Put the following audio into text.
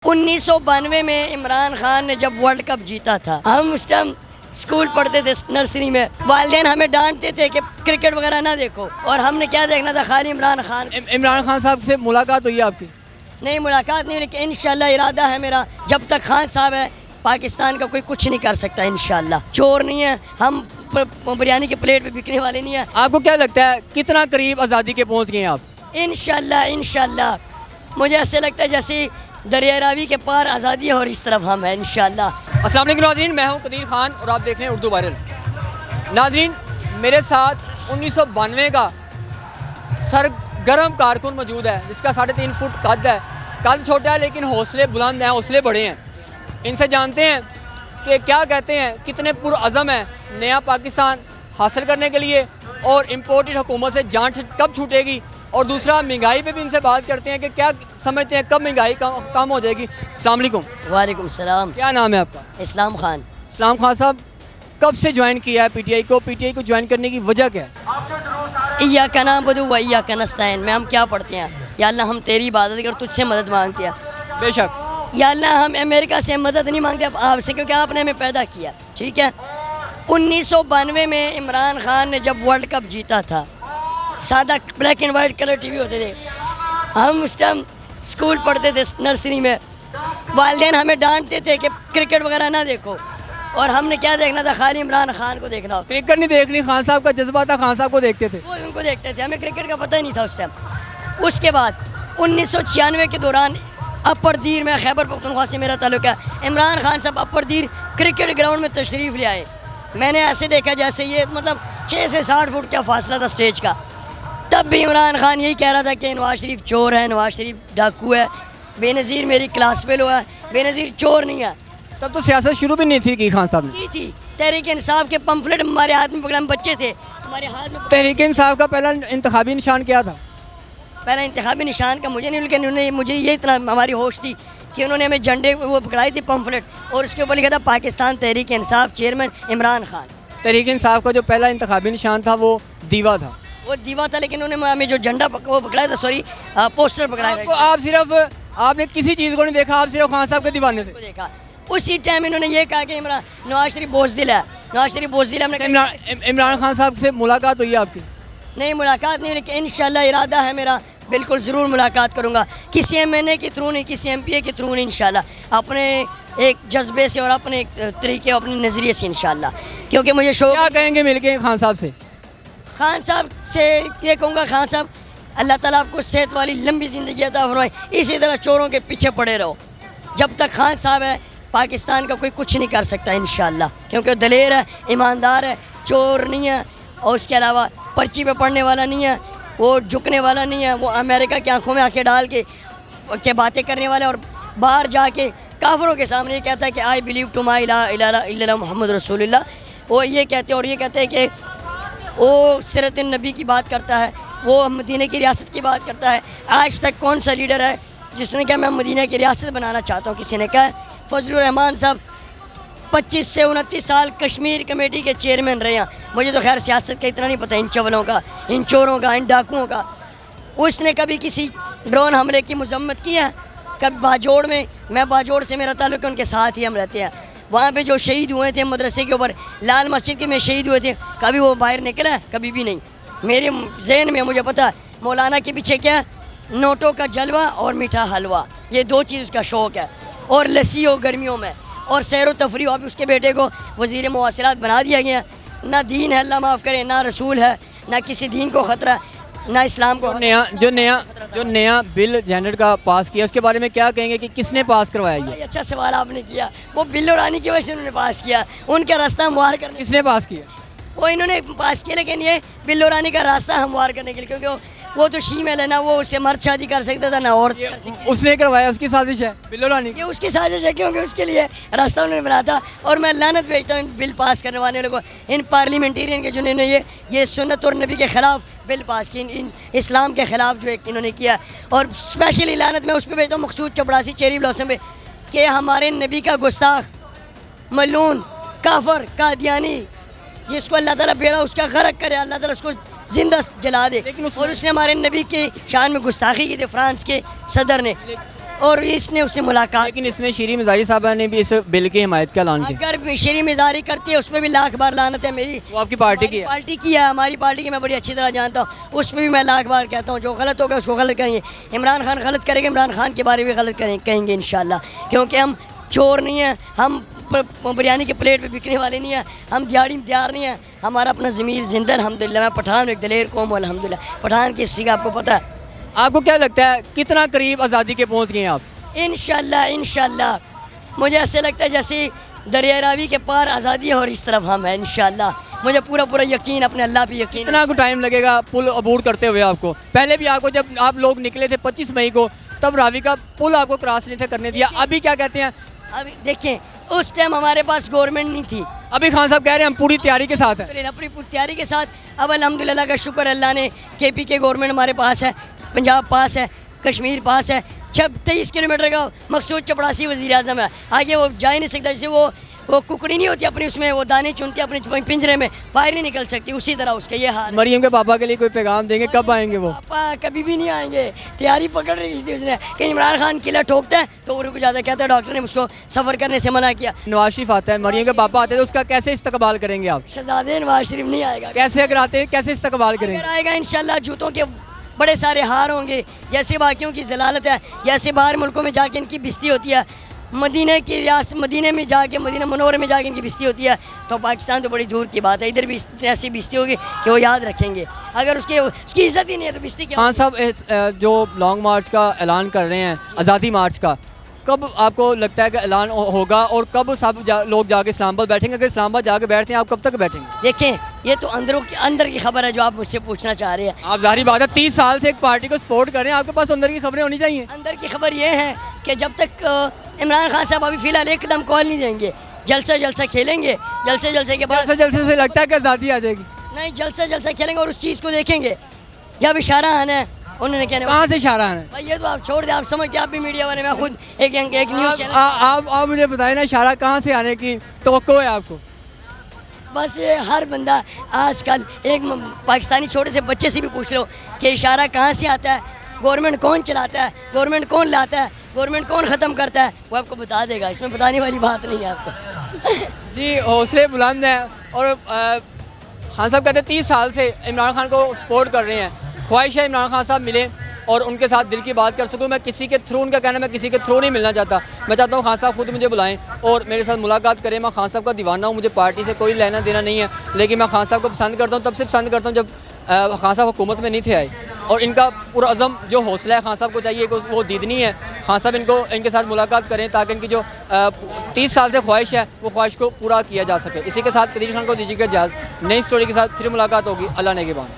1992 میں عمران خان نے جب ورلڈ کپ جیتا تھا، ہم اس ٹائم اسکول پڑھتے تھے نرسری میں، والدین ہمیں ڈانٹتے تھے کہ کرکٹ وغیرہ نہ دیکھو، اور ہم نے کیا دیکھنا تھا؟ خالی عمران خان۔ عمران خان صاحب سے ملاقات ہوئی آپ کی؟ نہیں، ملاقات نہیں، لیکن انشاءاللہ ارادہ ہے میرا، جب تک خان صاحب ہے پاکستان کا کوئی کچھ نہیں کر سکتا انشاءاللہ۔ چور نہیں ہے ہم، بریانی کے پلیٹ پہ بکنے والے نہیں ہیں۔ آپ کو کیا لگتا ہے کتنا قریب آزادی کے پہنچ گئے ہیں آپ؟ انشاءاللہ مجھے ایسے لگتا ہے جیسے دریائے راوی کے پار آزادی ہے اور اس طرف ہم ہیں انشاءاللہ۔ السلام علیکم ناظرین، میں ہوں قدیر خان اور آپ دیکھ رہے ہیں اردو وائرل۔ ناظرین، میرے ساتھ 1992 کا سرگرم کارکن موجود ہے جس کا 3.5 فٹ قد ہے۔ قد چھوٹا ہے لیکن حوصلے بلند ہیں، حوصلے بڑے ہیں۔ ان سے جانتے ہیں کہ کیا کہتے ہیں، کتنے پرعزم ہیں نیا پاکستان حاصل کرنے کے لیے، اور امپورٹڈ حکومت سے جان کب چھوٹے گی، اور دوسرا مہنگائی پہ بھی ان سے بات کرتے ہیں کہ کیا سمجھتے ہیں کب مہنگائی کم ہو جائے گی۔ السلام علیکم۔ وعلیکم السلام۔ کیا نام ہے آپ کا؟ اسلام خان۔ اسلام خان صاحب، کب سے جوائن کیا ہے پی ٹی آئی کو؟ پی ٹی آئی کو جوائن کرنے کی وجہ کیا ہے؟ ایاک نعبد و ایاک نستعین میں ہم کیا پڑھتے ہیں؟ یا اللہ ہم تیری عبادت کر، تجھ سے مدد مانگتے ہیں۔ بے شک۔ یا اللہ ہم امریکہ سے مدد نہیں مانگتے، اب آپ سے، کیونکہ آپ نے ہمیں پیدا کیا، ٹھیک ہے۔ 1992 میں عمران خان نے جب ورلڈ کپ جیتا تھا، سادہ black and white colour T V ہوتے تھے، ہم اس ٹائم اسکول پڑھتے تھے نرسری میں، والدین ہمیں ڈانٹتے تھے کہ کرکٹ وغیرہ نہ دیکھو، اور ہم نے کیا دیکھنا تھا؟ خالی عمران خان کو دیکھنا ہوتا۔ کرکٹ نہیں دیکھنی، خان صاحب کا جذبہ تھا، خان صاحب کو دیکھتے تھے، وہ ان کو دیکھتے تھے، ہمیں کرکٹ کا پتہ ہی نہیں تھا اس ٹائم۔ اس کے بعد 1996 کے دوران اپر دیر میں، خیبر پختونخوا سے میرا تعلق ہے، عمران خان صاحب اپر دیر کرکٹ گراؤنڈ میں تشریف لے آئے۔ میں نے ایسے دیکھا جیسے یہ 6 سے 60 فٹ کا فاصلہ تھا اسٹیج کا۔ تب بھی عمران خان یہی کہہ رہا تھا کہ نواز شریف چور ہے، نواز شریف ڈاکو ہے، بے نظیر میری کلاس فیلو ہے، بے نظیر چور نہیں ہے۔ تب تو سیاست شروع بھی نہیں تھی کی خان صاحب نے؟ کی تھی تحریک انصاف کے پمفلٹ ہمارے ہاتھ میں پکڑے، ہم بچے تھے، ہمارے ہاتھ میں تحریک انصاف کا پہلا انتخابی نشان کیا تھا؟ پہلا انتخابی نشان کا مجھے نہیں، لیکن انہوں نے مجھے یہ اتنا ہماری ہوش تھی کہ انہوں نے ہمیں جھنڈے وہ پکڑائی تھی پمفلٹ، اور اس کے اوپر لکھا تھا پاکستان تحریک انصاف چیئرمین عمران خان۔ تحریک انصاف کا جو پہلا انتخابی نشان تھا وہ دیوا تھا۔ وہ دیوا تھا، لیکن انہوں نے ہمیں جو جھنڈا وہ پکڑایا تھا، سوری پوسٹر پکڑایا تھا۔ آپ نے کسی چیز کو نہیں دیکھا، آپ صرف خان صاحب کے دیوانے تھے۔ دیکھا اسی ٹائم انہوں نے یہ کہا کہ نواز شریف بوزدل ہے، نواز شریف بوزدل ہے۔ ہم نے عمران خان صاحب سے ملاقات ہوئی آپ کی؟ نہیں، ملاقات نہیں، لیکن انشاءاللہ ارادہ ہے میرا، بالکل ضرور ملاقات کروں گا، کسی ایم این اے کے تھرو نہیں، کسی ایم پی اے کے تھرو نہیں، انشاءاللہ اپنے ایک جذبے سے اور اپنے ایک طریقے، اپنے نظریے سے انشاءاللہ، کیونکہ مجھے شوق۔ کیا کہیں گے مل کے خان صاحب سے؟ خان صاحب سے یہ کہوں گا، خان صاحب اللہ تعالیٰ آپ کو صحت والی لمبی زندگی عطا فرمائے، اسی طرح چوروں کے پیچھے پڑے رہو، جب تک خان صاحب ہے پاکستان کا کوئی کچھ نہیں کر سکتا انشاءاللہ، کیونکہ دلیر ہے، ایماندار ہے، چور نہیں ہے، اور اس کے علاوہ پرچی پہ پڑھنے والا نہیں ہے، وہ جھکنے والا نہیں ہے، وہ امریکہ کی آنکھوں میں آنکھیں ڈال کے باتیں کرنے والا ہے، اور باہر جا کے کافروں کے سامنے یہ کہتا ہے کہ آئی بلیو ٹو مائی لا الہ الا اللہ محمد رسول اللہ، وہ یہ کہتے ہیں، اور یہ کہتے ہیں کہ وہ سیرت النبی کی بات کرتا ہے، وہ مدینہ کی ریاست کی بات کرتا ہے۔ آج تک کون سا لیڈر ہے جس نے کہا میں مدینہ کی ریاست بنانا چاہتا ہوں؟ کسی نے کہا ہے؟ فضل الرحمان صاحب 25 سے 29 سال کشمیر کمیٹی کے چیئرمین رہے ہیں، مجھے تو خیر سیاست کا اتنا نہیں پتہ، ان چولوں کا، ان چوروں کا، ان ڈاکوؤں کا۔ اس نے کبھی کسی ڈرون حملے کی مذمت کی ہے؟ کبھی باجوڑ میں باجوڑ سے میرا تعلق ہے، ان کے ساتھ ہی ہم رہتے ہیں، وہاں پہ جو شہید ہوئے تھے مدرسے کے اوپر، لال مسجد کے میں شہید ہوئے تھے، کبھی وہ باہر نکلا ہے؟ کبھی بھی نہیں۔ میرے ذہن میں مجھے پتہ ہے مولانا کے پیچھے کیا ہے، نوٹوں کا جلوہ اور میٹھا حلوہ، یہ 2 چیز اس کا شوق ہے، اور لسی ہو گرمیوں میں، اور سیر و تفریح ہو۔ اب اس کے بیٹے کو وزیر مواصلات بنا دیا گیا، نہ دین ہے اللہ معاف کرے، نہ رسول ہے، نہ کسی دین کو خطرہ، نہ اسلام کو۔ جو نیا بل جنریٹ کا پاس کیا اس کے بارے میں کیا کہیں گے کہ کس نے پاس کروایا یہ؟ اچھا سوال آپ نے کیا، وہ بل رانی کی وجہ سے انہوں نے پاس کیا، ان کا راستہ ہموار کرنے۔ کس نے پاس کیا؟ وہ انہوں نے پاس کیا، لیکن یہ بل رانی کا راستہ ہموار کرنے کے لیے، کیونکہ وہ تو شیمیل ہے، نہ وہ اس سے مرد شادی کر سکتا تھا، نہ عورت کر سکتی۔ اس نے کروایا، اس کی سازش ہے بل رانی کی؟ یہ اس کی سازش ہے، کیونکہ اس کے لیے راستہ انہوں نے بنا تھا، اور میں لعنت بھیجتا ہوں ان بل پاس کرنے والے لوگوں کو، ان پارلیمنٹیرین کے جنہوں نے یہ سنت اور نبی کے خلاف بل پاس کی، ان اسلام کے خلاف جو ایک انہوں نے کیا، اور اسپیشلی لعنت میں اس پہ بھیجتا ہوں مقصود چپڑاسی چیری بلاسم پہ، کہ ہمارے نبی کا گستاخ، ملعون، کافر، قادیانی، جس کو اللہ تعالیٰ بیڑا اس کا غرق کرے، اللہ تعالیٰ اس کو زندہ جلا دے، اور اس نے ہمارے نبی کی شان میں گستاخی کی تھی، فرانس کے صدر نے۔ اور اس نے اس سے ملاقات. لیکن اس میں شیریں مزاری صاحبہ نے بھی اس بل کی حمایت کا اعلان کیا. اگر شیریں مزاری کرتی ہے اس میں بھی لاکھ بار لعنت ہے میری. وہ آپ کی پارٹی کی ہے. پارٹی کی ہے, ہماری پارٹی کی میں بڑی اچھی طرح جانتا ہوں, اس میں بھی میں لاکھ بار کہتا ہوں جو غلط ہوگا اس کو غلط کہیں گے. عمران خان غلط کرے گا, عمران خان کے بارے میں غلط کہیں گے انشاءاللہ, کیونکہ ہم چور نہیں ہیں, ہم بریانی کے پلیٹ پہ بکنے والے نہیں ہیں, ہم دیہڑی دیار نہیں ہیں, ہمارا اپنا ضمیر زندہ الحمدللہ. میں پٹھان ایک دلیر قوم ہوں الحمدللہ. پٹھان کی ہسٹری کا آپ کو پتہ ہے. آپ کو کیا لگتا ہے کتنا قریب آزادی کے پہنچ گئے ہیں آپ؟ انشاءاللہ مجھے ایسے لگتا ہے جیسے دریا راوی کے پار آزادی ہے اور اس طرف ہم ہیں انشاءاللہ. مجھے پورا یقین, اپنے اللہ پہ یقین. کتنا کو ٹائم لگے گا پل عبور کرتے ہوئے آپ کو؟ پہلے بھی آپ کو جب آپ لوگ نکلے تھے 25 مئی کو تب راوی کا پل آپ کو کراس نہیں تھا کرنے دیا, ابھی کیا کہتے ہیں؟ ابھی دیکھیں اس ٹائم ہمارے پاس گورنمنٹ نہیں تھی. ابھی خان صاحب کہہ رہے ہیں ہم پوری تیاری کے ساتھ ہیں. اپنی پوری تیاری کے ساتھ. اب الحمدللہ کا شکر اللہ نے کے پی کے گورنمنٹ ہمارے پاس ہے, پنجاب پاس ہے, کشمیر پاس ہے. 23 کلومیٹر کا مقصود چپڑاسی وزیر اعظم ہے, آگے وہ جا ہی نہیں سکتا. جیسے وہ ککڑی نہیں ہوتی اپنی اس میں وہ دانے چنتی اپنے پنجرے میں, باہر نہیں نکل سکتی, اسی طرح اس کا یہ حال. مریم کے پاپا کے لیے کوئی پیغام دیں گے, کب آئیں گے وہ؟ پاپا کبھی بھی نہیں آئیں گے, تیاری پکڑ رہی تھی اس نے کہ عمران خان قلعہ ٹھوکتا ہے تو وہ رک جاتا ہے. کہتا ہے ڈاکٹر نے اس کو سفر کرنے سے منع کیا. نواز شریف آتا ہے, مریم کے پاپا آتے ہیں تو اس کا کیسے استقبال کریں گے آپ؟ شہزادے نواز شریف نہیں آئے گا. کیسے اگر آتے ہیں کیسے استقبال کریں گے؟ اگر آئے گا انشاءاللہ جوتوں کے بڑے سارے ہار ہوں گے, جیسے باقیوں کی ضلالت ہے, جیسے باہر ملکوں میں جا کے ان کی بستی ہوتی ہے, مدینہ کی ریاست مدینہ میں جا کے مدینہ منورہ میں جا کے ان کی بستی ہوتی ہے, تو پاکستان تو بڑی دور کی بات ہے. ادھر بھی ایسی بستی ہوگی کہ وہ یاد رکھیں گے. اگر اس کی عزت ہی نہیں ہے تو بستی کیا؟ خان صاحب جو لانگ مارچ کا اعلان کر رہے ہیں, آزادی مارچ کا, کب آپ کو لگتا ہے کہ اعلان ہوگا اور کب سب لوگ جا کے اسلام آباد بیٹھیں گے؟ اگر اسلام آباد جا کے بیٹھتے ہیں آپ کب تک بیٹھیں گے؟ دیکھیں یہ تو اندر کی خبر ہے جو آپ مجھ سے پوچھنا چاہ رہے ہیں. آپ ظاہری بات ہے 30 سال سے ایک پارٹی کو سپورٹ کر رہے ہیں, آپ کے پاس اندر کی خبریں ہونی چاہیے. اندر کی خبر یہ ہے کہ جب تک عمران خان صاحب ابھی فی الحال ایک قدم کال نہیں دیں گے, جلسہ کھیلیں گے, جلسے کے بعد جلسے سے لگتا ہے کہ آزادی آ جائے گی. نہیں, جلسہ کھیلیں گے اور اس چیز کو دیکھیں گے جب اشارہ آنا ہے. انہوں نے کہنا کہاں سے اشارہ آنا ہے بھائی یہ تو آپ چھوڑ دیں, آپ سمجھتے ہیں آپ بھی میڈیا والے, میں خود ایک نیوز چینل. آپ مجھے بتائیں نا اشارہ کہاں سے آنے کی توقع ہے آپ کو؟ بس یہ ہر بندہ آج کل ایک پاکستانی چھوٹے سے بچے سے بھی پوچھ لو کہ اشارہ کہاں سے آتا ہے, گورنمنٹ کون چلاتا ہے, گورنمنٹ کون لاتا ہے, گورنمنٹ کون ختم کرتا ہے, وہ آپ کو بتا دے گا. اس میں بتانے والی بات نہیں ہے آپ کو. جی حوصلے بلند ہیں. اور خان صاحب کہتے ہیں 30 سال سے عمران خان کو سپورٹ کر رہے ہیں, خواہش ہے عمران خان صاحب ملیں اور ان کے ساتھ دل کی بات کر سکوں. میں کسی کے تھرو, ان کا کہنا میں کسی کے تھرو نہیں ملنا چاہتا, میں چاہتا ہوں خان صاحب خود مجھے بلائیں اور میرے ساتھ ملاقات کریں. میں خان صاحب کا دیوانہ ہوں, مجھے پارٹی سے کوئی لینا دینا نہیں ہے, لیکن میں خان صاحب کو پسند کرتا ہوں. تب سے پسند کرتا ہوں جب خان صاحب حکومت میں نہیں تھے آئے, اور ان کا پورا عزم جو حوصلہ ہے خان صاحب کو چاہیے کہ وہ دیدنی ہے. خان صاحب ان کے ساتھ ملاقات کریں تاکہ ان کی جو 30 سال سے خواہش ہے وہ خواہش کو پورا کیا جا سکے. اسی کے ساتھ قدیر خان کو دیجیے گا اجازت. نئی سٹوری کے ساتھ پھر ملاقات ہوگی. اللہ نگہبان.